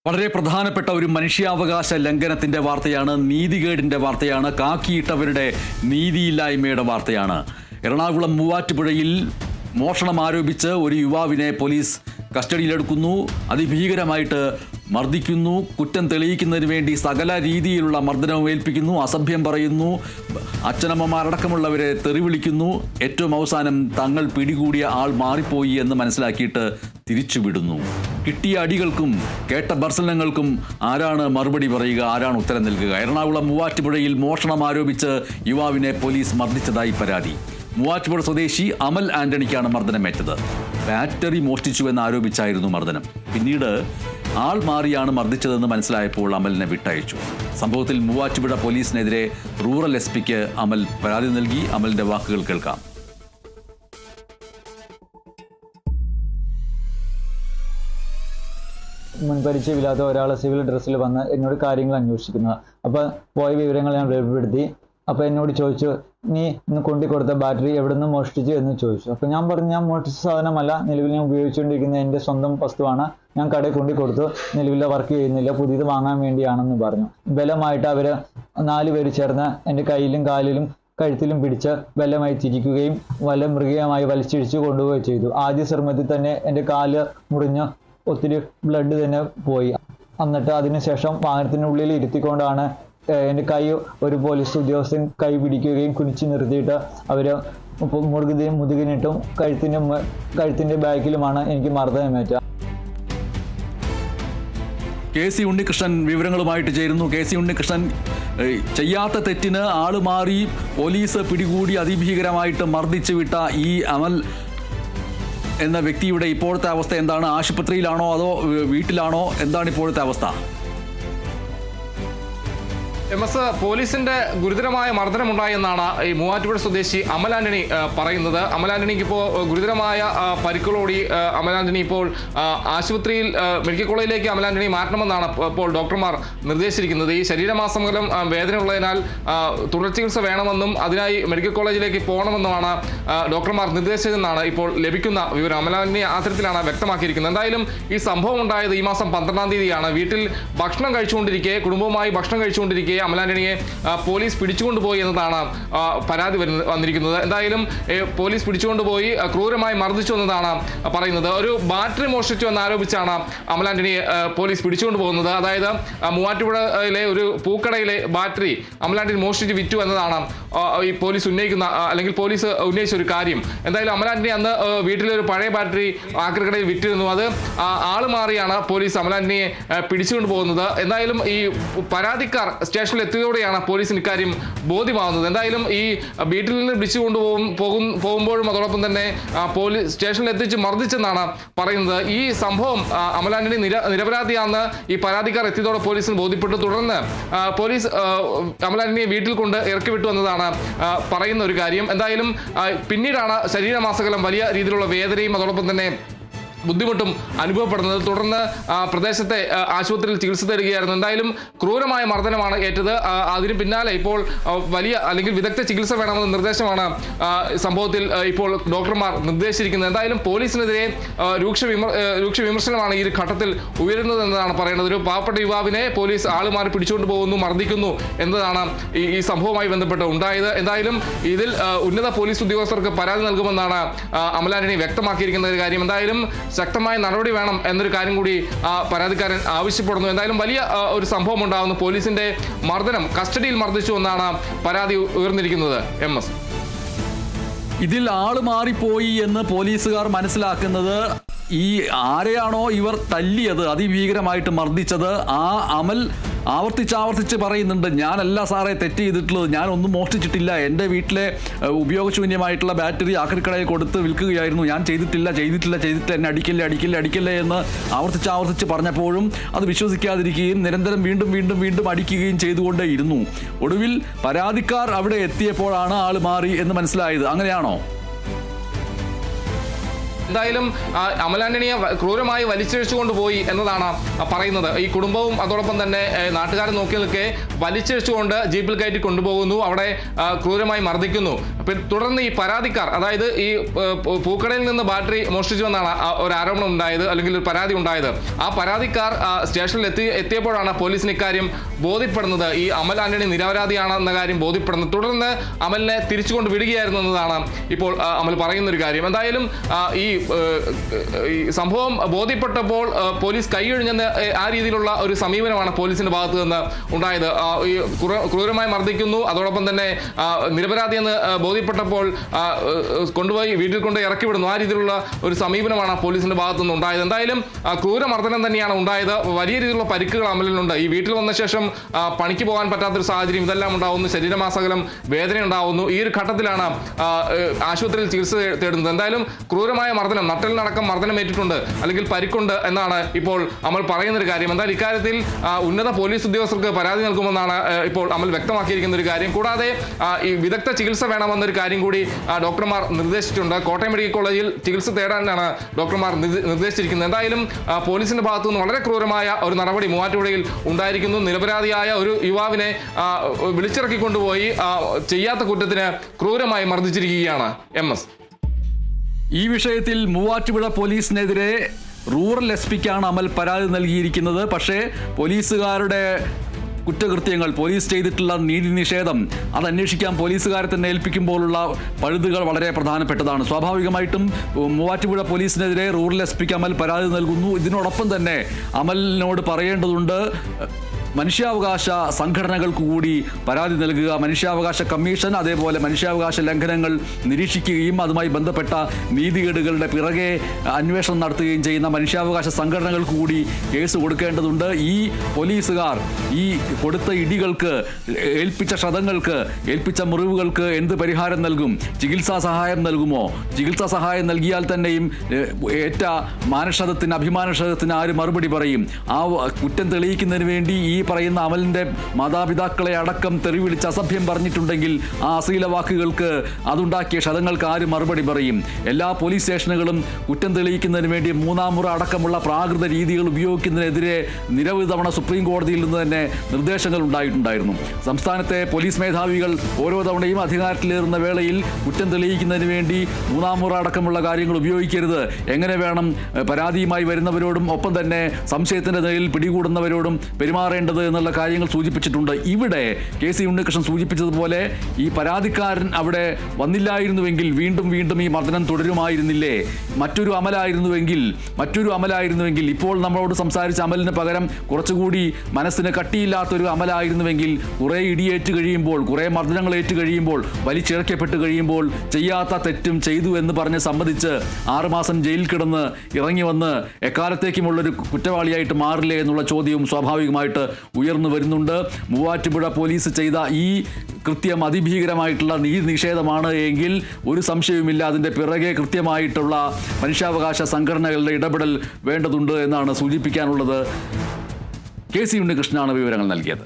വളരെ പ്രധാനപ്പെട്ട ഒരു മനുഷ്യാവകാശ ലംഘനത്തിന്റെ വാർത്തയാണ്, നീതികേടിന്റെ വാർത്തയാണ്, കാക്കിയിട്ടവരുടെ നീതിയില്ലായ്മയുടെ വാർത്തയാണ്. എറണാകുളം മൂവാറ്റുപുഴയിൽ മോഷണം ആരോപിച്ച് ഒരു യുവാവിനെ പോലീസ് കസ്റ്റഡിയിലെടുക്കുന്നു, അതിഭീകരമായിട്ട് മർദ്ദിക്കുന്നു, കുറ്റം തെളിയിക്കുന്നതിന് വേണ്ടി സകല രീതിയിലുള്ള മർദ്ദനവും ഏൽപ്പിക്കുന്നു, അസഭ്യം പറയുന്നു, അച്ഛനമ്മമാരടക്കമുള്ളവരെ തെറി വിളിക്കുന്നു. ഏറ്റവും അവസാനം തങ്ങൾ പിടികൂടിയ ആൾ മാറിപ്പോയി എന്ന് മനസ്സിലാക്കിയിട്ട് തിരിച്ചുവിടുന്നു. കിട്ടിയ അടികൾക്കും കേട്ട ഭർസനങ്ങൾക്കും ആരാണ് മറുപടി പറയുക, ആരാണ് ഉത്തരം നൽകുക? എറണാകുളം മൂവാറ്റുപുഴയിൽ മോഷണം ആരോപിച്ച് യുവാവിനെ പോലീസ് മർദ്ദിച്ചതായി പരാതി. മൂവാറ്റുപുഴ സ്വദേശി അമൽ ആന്റണിക്കാണ് മർദ്ദനമേറ്റത്. ബാറ്ററി മോഷ്ടിച്ചു എന്നാരോപിച്ചായിരുന്നു മർദ്ദനം. പിന്നീട് ആൾ മാറിയാണ് മർദ്ദിച്ചതെന്ന് മനസ്സിലായപ്പോൾ അമലിനെ വിട്ടയച്ചു. സംഭവത്തിൽ മൂവാറ്റുപുഴ പോലീസിനെതിരെ റൂറൽ എസ്.പിക്ക് അമൽ പരാതി നൽകി. അമലിന്റെ വാക്കുകൾ കേൾക്കാം. മുൻപരിചയമില്ലാത്ത ഒരാൾ സിവിൽ ഡ്രസ്സിൽ വന്ന് എന്നോട് കാര്യങ്ങൾ അന്വേഷിക്കുന്നത്. അപ്പോൾ പോയ വിവരങ്ങൾ ഞാൻ രേഖപ്പെടുത്തി. അപ്പോൾ എന്നോട് ചോദിച്ചു, നീ ഇന്ന് കൊണ്ടുകൊടുത്ത ബാറ്ററി എവിടെ നിന്ന് മോഷ്ടിച്ചു എന്ന് ചോദിച്ചു. അപ്പോൾ ഞാൻ പറഞ്ഞു, ഞാൻ മോഷ്ടിച്ച സാധനമല്ല, നിലവിൽ ഞാൻ ഉപയോഗിച്ചുകൊണ്ടിരിക്കുന്ന എൻ്റെ സ്വന്തം വസ്തുവാണ്, ഞാൻ കടയിൽ കൊണ്ടുകൊടുത്തു, നിലവിൽ വർക്ക് ചെയ്യുന്നില്ല, പുതിയത് വാങ്ങാൻ വേണ്ടിയാണെന്ന് പറഞ്ഞു. ബലമായിട്ട് അവർ 4 പേര് ചേർന്ന് എൻ്റെ കയ്യിലും കാലിലും കഴുത്തിലും പിടിച്ച് ബലമായി തിരിക്കുകയും വല്ല മൃഗീയമായി വലിച്ചിടിച്ച് കൊണ്ടുപോവുകയും ചെയ്തു. ആദ്യ ശ്രമത്തിൽ തന്നെ എൻ്റെ കാല് മുറിഞ്ഞ് ഒത്തിരി ബ്ലഡ് തന്നെ പോയി. എന്നിട്ട് അതിനുശേഷം വാഹനത്തിനുള്ളിൽ ഇരുത്തിക്കൊണ്ടാണ് എൻ്റെ കൈ ഒരു പോലീസ് ഉദ്യോഗസ്ഥൻ കൈ പിടിക്കുകയും കുനിച്ച് നിർത്തിയിട്ട് അവർ മുതുകിനിട്ടും കഴുത്തിൻ്റെ ബാക്കിലുമാണ് എനിക്ക് മർദ്ദനമേറ്റത്. കെ.സി. ഉണ്ണികൃഷ്ണൻ വിവരങ്ങളുമായിട്ട് ചേരുന്നു. കെ.സി. ഉണ്ണികൃഷ്ണൻ, ചെയ്യാത്ത തെറ്റിന് ആള് മാറി പോലീസ് പിടികൂടി അതിഭീകരമായിട്ട് മർദ്ദിച്ചു വിട്ട ഈ അമൽ എന്ന വ്യക്തിയുടെ ഇപ്പോഴത്തെ അവസ്ഥ എന്താണ്? ആശുപത്രിയിലാണോ അതോ വീട്ടിലാണോ? എന്താണ് ഇപ്പോഴത്തെ അവസ്ഥ? പോലീസിന്റെ ഗുരുതരമായ മർദ്ദനമുണ്ടായെന്നാണ് ഈ മൂവാറ്റുപുഴ സ്വദേശി അമൽ ആന്റണി പറയുന്നത്. അമൽ ആന്റണിക്ക് ഇപ്പോൾ ഗുരുതരമായ പരിക്കുകളോടി അമൽ ആന്റണി ഇപ്പോൾ ആശുപത്രിയിൽ മെഡിക്കൽ കോളേജിലേക്ക് അമൽ ആന്റണി മാറ്റണമെന്നാണ് ഇപ്പോൾ ഡോക്ടർമാർ നിർദ്ദേശിച്ചിരിക്കുന്നത്. ഈ ശരീരമാസമൂലം വേദനയുള്ളതിനാൽ തുടർ ചികിത്സ വേണമെന്നും അതിനായി മെഡിക്കൽ കോളേജിലേക്ക് പോകണമെന്നുമാണ് ഡോക്ടർമാർ നിർദ്ദേശിച്ചതെന്നാണ് ഇപ്പോൾ ലഭിക്കുന്ന വിവരം. അമൽ ആന്റണി അത്തരത്തിലാണ് വ്യക്തമാക്കിയിരിക്കുന്നത്. എന്തായാലും ഈ സംഭവം ഉണ്ടായത് ഈ മാസം 12-ാം തീയതിയാണ്. വീട്ടിൽ ഭക്ഷണം കഴിച്ചുകൊണ്ടിരിക്കെ, കുടുംബവുമായി ഭക്ഷണം കഴിച്ചുകൊണ്ടിരിക്കെ അമൽ ആന്റണിയെ പോലീസ് പിടിച്ചുകൊണ്ടുപോയി എന്നതാണ് പരാതി വന്നിരിക്കുന്നത്. എന്തായാലും പോലീസ് പിടിച്ചുകൊണ്ടുപോയി ക്രൂരമായി മർദ്ദിച്ചു എന്നതാണ് പറയുന്നത്. ഒരു ബാറ്ററി മോഷ്ടിച്ചു എന്നാരോപിച്ചാണ് അമൽ ആന്റണിയെ പോലീസ് പിടിച്ചുകൊണ്ടു പോകുന്നത്. അതായത് മൂവാറ്റുപുഴയിലെ ഒരു പൂക്കടയിലെ ബാറ്ററി അമൽ ആന്റണി മോഷ്ടിച്ച് വിറ്റു എന്നതാണ് ഈ പോലീസ് ഉന്നയിച്ച ഒരു കാര്യം. എന്തായാലും അമൽ ആന്റണി അന്ന് വീട്ടിലെ ഒരു പഴയ ബാറ്ററി ആക്രിക്കടയിൽ വിറ്റിരുന്നു. അത് ആള് മാറിയാണ് പോലീസ് അമൽ ആന്റണിയെ പിടിച്ചുകൊണ്ടു പോകുന്നത്. എന്തായാലും ഈ പരാതിക്കാർ സ്റ്റേഷനിൽ എത്തിയതോടെയാണ് പോലീസിന് ഇക്കാര്യം ബോധ്യമാവുന്നത്. എന്തായാലും ഈ വീട്ടിൽ നിന്ന് വിളിച്ചുകൊണ്ട് പോകുമ്പോഴും അതോടൊപ്പം തന്നെ പോലീസ് സ്റ്റേഷനിൽ എത്തിച്ച് മർദ്ദിച്ചെന്നാണ് പറയുന്നത്. ഈ സംഭവം അമൽ ആന്റണി നിരപരാധിയാണെന്ന് ഈ പരാതിക്കാർ എത്തിയതോടെ പോലീസിന് ബോധ്യപ്പെട്ടു. തുടർന്ന് പോലീസ് അമൽ ആന്റണിയെ വീട്ടിൽ കൊണ്ട് ഇറക്കി വിട്ടു എന്നതാണ് പറയുന്ന ഒരു കാര്യം. എന്തായാലും പിന്നീടാണ് ശരീരമാസകലം വലിയ രീതിയിലുള്ള വേദനയും അതോടൊപ്പം തന്നെ ബുദ്ധിമുട്ടും അനുഭവപ്പെടുന്നത്. തുടർന്ന് പ്രദേശത്തെ ആശുപത്രിയിൽ ചികിത്സ തരികയായിരുന്നു. എന്തായാലും ക്രൂരമായ മർദ്ദനമാണ് ഏറ്റത്. അതിന് പിന്നാലെ ഇപ്പോൾ അല്ലെങ്കിൽ വിദഗ്ധ ചികിത്സ വേണമെന്ന നിർദ്ദേശമാണ് സംഭവത്തിൽ ഇപ്പോൾ ഡോക്ടർമാർ നിർദ്ദേശിച്ചിരിക്കുന്നത്. എന്തായാലും പോലീസിനെതിരെ രൂക്ഷ വിമർശനമാണ് ഈ ഒരു ഘട്ടത്തിൽ ഉയരുന്നത് എന്നതാണ് പറയുന്നത്. ഒരു പാവപ്പെട്ട യുവാവിനെ പോലീസ് ആളുമാറി പിടിച്ചുകൊണ്ട് പോകുന്നു, മർദ്ദിക്കുന്നു എന്നതാണ് ഈ സംഭവവുമായി ബന്ധപ്പെട്ട് ഉണ്ടായത്. എന്തായാലും ഇതിൽ ഉന്നത പോലീസ് ഉദ്യോഗസ്ഥർക്ക് പരാതി നൽകുമെന്നാണ് അമൽ ആന്റണി വ്യക്തമാക്കിയിരിക്കുന്ന ഒരു കാര്യം. എന്തായാലും ശക്തമായ നടപടി വേണം എന്നൊരു കാര്യം കൂടി പരാതിക്കാരൻ ആവശ്യപ്പെടുന്നു. എന്തായാലും വലിയ ഒരു സംഭവം ഉണ്ടാകുന്നു. പോലീസിന്റെ മർദ്ദനം, കസ്റ്റഡിയിൽ മർദ്ദിച്ചു എന്നാണ് പരാതി ഉയർന്നിരിക്കുന്നത്. MS, ഇതിൽ ആള് മാറിപ്പോയി എന്ന് പോലീസുകാർ മനസ്സിലാക്കുന്നത് ഈ ആരെയാണോ ഇവർ തല്ലിയത്, അതിഭീകരമായിട്ട് മർദ്ദിച്ചത്, ആ അമൽ ആവർത്തിച്ച് പറയുന്നുണ്ട്, ഞാനല്ല സാറേ തെറ്റ് ചെയ്തിട്ടുള്ളത്, ഞാനൊന്നും മോഷ്ടിച്ചിട്ടില്ല, എൻ്റെ വീട്ടിലെ ഉപയോഗശൂന്യമായിട്ടുള്ള ബാറ്ററി ആക്രിക്കടയിൽ കൊടുത്ത് വിൽക്കുകയായിരുന്നു, ഞാൻ ചെയ്തിട്ടില്ല, എന്നെ അടിക്കല്ലേ എന്ന് ആവർത്തിച്ച് പറഞ്ഞപ്പോഴും അത് വിശ്വസിക്കാതിരിക്കുകയും നിരന്തരം വീണ്ടും അടിക്കുകയും ചെയ്തുകൊണ്ടേയിരുന്നു. ഒടുവിൽ പരാതിക്കാർ അവിടെ എത്തിയപ്പോഴാണ് ആൾ മാറി എന്ന് മനസ്സിലായത്. അങ്ങനെയാണോ? എന്തായാലും അമൽ ആന്റണിയെ ക്രൂരമായി വലിച്ചിഴച്ചുകൊണ്ട് പോയി എന്നതാണ് പറയുന്നത്. ഈ കുടുംബവും അതോടൊപ്പം തന്നെ നാട്ടുകാരെ നോക്കി നിൽക്കെ വലിച്ചിഴച്ചുകൊണ്ട് ജീപ്പിൽ കയറ്റി കൊണ്ടുപോകുന്നു, അവിടെ ക്രൂരമായി മർദ്ദിക്കുന്നു. തുടർന്ന് ഈ പരാതിക്കാർ, അതായത് ഈ പൂക്കടയിൽ നിന്ന് ബാറ്ററി മോഷ്ടിച്ചുവെന്നാണ് ഒരു ആരോപണം ഉണ്ടായത്, അല്ലെങ്കിൽ ഒരു പരാതി ഉണ്ടായത്. ആ പരാതിക്കാർ സ്റ്റേഷനിൽ എത്തിയപ്പോഴാണ് പോലീസിന് ഇക്കാര്യം ബോധ്യപ്പെടുന്നത്, ഈ അമൽ ആന്റണി നിരപരാധിയാണെന്ന കാര്യം ബോധ്യപ്പെടുന്നത്. തുടർന്ന് അമലിനെ തിരിച്ചുകൊണ്ട് വിടുകയായിരുന്നു എന്നതാണ് ഇപ്പോൾ അമൽ പറയുന്ന ഒരു കാര്യം. എന്തായാലും ഈ സംഭവം ബോധ്യപ്പെട്ടപ്പോൾ പോലീസ് കൈയൊഴിഞ്ഞെന്ന് ആ രീതിയിലുള്ള ഒരു സമീപനമാണ് പോലീസിന്റെ ഭാഗത്ത് നിന്ന് ഉണ്ടായത്. ഈ ക്രൂരമായി മർദ്ദിക്കുന്നു, അതോടൊപ്പം തന്നെ നിരപരാധിയെന്ന് ബോധ്യപ്പെട്ടപ്പോൾ കൊണ്ടുപോയി വീട്ടിൽ കൊണ്ട് ഇറക്കി വിടുന്നു, ആ രീതിയിലുള്ള ഒരു സമീപനമാണ് പോലീസിന്റെ ഭാഗത്തു നിന്ന് ഉണ്ടായത്. എന്തായാലും ക്രൂരമർദ്ദനം തന്നെയാണ് ഉണ്ടായത്. വലിയ രീതിയിലുള്ള പരിക്കുകൾ അമലിനുണ്ട്. ഈ വീട്ടിൽ വന്ന ശേഷം പണിക്ക് പോകാൻ പറ്റാത്തൊരു സാഹചര്യം, ഇതെല്ലാം ഉണ്ടാവുന്നു, ശരീരമാസകലം വേദന ഉണ്ടാവുന്നു. ഈ ഒരു ഘട്ടത്തിലാണ് ആശുപത്രിയിൽ ചികിത്സ തേടുന്നത്. എന്തായാലും ക്രൂരമായ മർദ്ദനം, നട്ടലിനടക്കം മർദ്ദനമേറ്റിട്ടുണ്ട്, അല്ലെങ്കിൽ പരിക്കുണ്ട് എന്നാണ് ഇപ്പോൾ അമൽ പറയുന്നൊരു കാര്യം. എന്തായാലും ഇക്കാര്യത്തിൽ ഉന്നത പോലീസ് ഉദ്യോഗസ്ഥർക്ക് പരാതി നൽകുമെന്നാണ് ഇപ്പോൾ അമൽ വ്യക്തമാക്കിയിരിക്കുന്ന ഒരു കാര്യം. കൂടാതെ ഈ വിദഗ്ധ ചികിത്സ വേണമെന്നൊരു കാര്യം കൂടി ഡോക്ടർമാർ നിർദ്ദേശിച്ചിട്ടുണ്ട്. കോട്ടയം മെഡിക്കൽ കോളേജിൽ ചികിത്സ തേടാനാണ് ഡോക്ടർമാർ നിർദ്ദേശിച്ചിരിക്കുന്നത്. എന്തായാലും പോലീസിന്റെ ഭാഗത്തു നിന്ന് വളരെ ക്രൂരമായ ഒരു നടപടി മൂവാറ്റുപുഴയിൽ ഉണ്ടായിരിക്കുന്നു. നിരപരാധിയായ ഒരു യുവാവിനെ വിളിച്ചിറക്കിക്കൊണ്ടുപോയി ചെയ്യാത്ത കുറ്റത്തിന് ക്രൂരമായി മർദ്ദിച്ചിരിക്കുകയാണ് MS. ഈ വിഷയത്തിൽ മൂവാറ്റുപുഴ പോലീസിനെതിരെ റൂറൽ SP-ക്കാണ് അമൽ പരാതി നൽകിയിരിക്കുന്നത്. പക്ഷേ പോലീസുകാരുടെ കുറ്റകൃത്യങ്ങൾ, പോലീസ് ചെയ്തിട്ടുള്ള നീതി നിഷേധം, അത് അന്വേഷിക്കാൻ പോലീസുകാരെ തന്നെ ഏൽപ്പിക്കുമ്പോഴുള്ള പഴുതുകൾ വളരെ പ്രധാനപ്പെട്ടതാണ്. സ്വാഭാവികമായിട്ടും മൂവാറ്റുപുഴ പോലീസിനെതിരെ റൂറൽ SP-ക്ക് അമൽ പരാതി നൽകുന്നു. ഇതിനോടൊപ്പം തന്നെ അമലിനോട് പറയേണ്ടതുണ്ട്, മനുഷ്യാവകാശ സംഘടനകൾക്ക് കൂടി പരാതി നൽകുക. മനുഷ്യാവകാശ കമ്മീഷൻ അതേപോലെ മനുഷ്യാവകാശ ലംഘനങ്ങൾ നിരീക്ഷിക്കുകയും അതുമായി ബന്ധപ്പെട്ട നീതികേടുകളുടെ പിറകെ അന്വേഷണം നടത്തുകയും ചെയ്യുന്ന മനുഷ്യാവകാശ സംഘടനകൾക്ക് കൂടി കേസ് കൊടുക്കേണ്ടതുണ്ട്. ഈ പോലീസുകാർ ഈ കൊടുത്ത ഇടികൾക്ക്, ഏൽപ്പിച്ച ക്ഷതങ്ങൾക്ക്, ഏൽപ്പിച്ച മുറിവുകൾക്ക് എന്ത് പരിഹാരം നൽകും? ചികിത്സാ സഹായം നൽകുമോ? ചികിത്സാ സഹായം നൽകിയാൽ തന്നെയും ഏറ്റ മാനക്ഷതത്തിന്, അഭിമാനക്ഷതത്തിന് ആര് മറുപടി പറയും? ആ കുറ്റം തെളിയിക്കുന്നതിന് വേണ്ടി ഈ പറയുന്ന അമലിന്റെ മാതാപിതാക്കളെ അടക്കം തെറി വിളിച്ച് അസഭ്യം പറഞ്ഞിട്ടുണ്ടെങ്കിൽ ആ അശ്ലീല വാക്കുകൾക്ക്, അതുണ്ടാക്കിയ ക്ഷതങ്ങൾക്ക് ആര് മറുപടി പറയും? എല്ലാ പോലീസ് സ്റ്റേഷനുകളും കുറ്റം തെളിയിക്കുന്നതിന് വേണ്ടി മൂന്നാം മുറ അടക്കമുള്ള പ്രാകൃത രീതികൾ ഉപയോഗിക്കുന്നതിനെതിരെ നിരവധി തവണ സുപ്രീം കോടതിയിൽ നിന്ന് തന്നെ നിർദ്ദേശങ്ങൾ ഉണ്ടായിട്ടുണ്ടായിരുന്നു. സംസ്ഥാനത്തെ പോലീസ് മേധാവികൾ ഓരോ തവണയും അധികാരത്തിലേറുന്ന വേളയിൽ കുറ്റം തെളിയിക്കുന്നതിന് വേണ്ടി മൂന്നാം മുറ അടക്കമുള്ള കാര്യങ്ങൾ ഉപയോഗിക്കരുത്, എങ്ങനെ വേണം പരാതിയുമായി വരുന്നവരോടും ഒപ്പം തന്നെ സംശയത്തിന്റെ നിലയിൽ പിടികൂടുന്നവരോടും പെരുമാറേണ്ടത് എന്നുള്ള കാര്യങ്ങൾ സൂചിപ്പിച്ചിട്ടുണ്ട്. ഇവിടെ KC ഉണ്ണികൃഷ്ണൻ സൂചിപ്പിച്ചതുപോലെ ഈ പരാതിക്കാരൻ അവിടെ വന്നില്ലായിരുന്നുവെങ്കിൽ വീണ്ടും വീണ്ടും ഈ മർദ്ദനം തുടരുമായിരുന്നില്ലേ? മറ്റൊരു അമലായിരുന്നുവെങ്കിൽ ഇപ്പോൾ നമ്മളോട് സംസാരിച്ച അമലിന് പകരം കുറച്ചുകൂടി മനസ്സിന് കട്ടിയില്ലാത്തൊരു അമലായിരുന്നുവെങ്കിൽ, കുറേ ഇടിയേറ്റ് കഴിയുമ്പോൾ, കുറേ മർദ്ദനങ്ങൾ ഏറ്റ് കഴിയുമ്പോൾ, വലിച്ചിഴക്കപ്പെട്ട് കഴിയുമ്പോൾ ചെയ്യാത്ത തെറ്റും ചെയ്തു എന്ന് പറഞ്ഞ് സമ്മതിച്ച് 6 മാസം ജയിലിൽ കിടന്ന് ഇറങ്ങി വന്ന് എക്കാലത്തേക്കുമുള്ളൊരു കുറ്റവാളിയായിട്ട് മാറില്ലേ എന്നുള്ള ചോദ്യവും സ്വാഭാവികമായിട്ട് ഉയർന്നു വരുന്നുണ്ട്. മൂവാറ്റുപുഴ പോലീസ് ചെയ്ത ഈ കൃത്യം അതിഭീകരമായിട്ടുള്ള നീതി നിഷേധമാണ് എങ്കിൽ ഒരു സംശയവുമില്ല അതിൻ്റെ പിറകെ കൃത്യമായിട്ടുള്ള മനുഷ്യാവകാശ സംഘടനകളുടെ ഇടപെടൽ വേണ്ടതുണ്ട് എന്നാണ് സൂചിപ്പിക്കാനുള്ളത്. KC ഉണ്ണികൃഷ്ണനാണ് വിവരങ്ങൾ നൽകിയത്.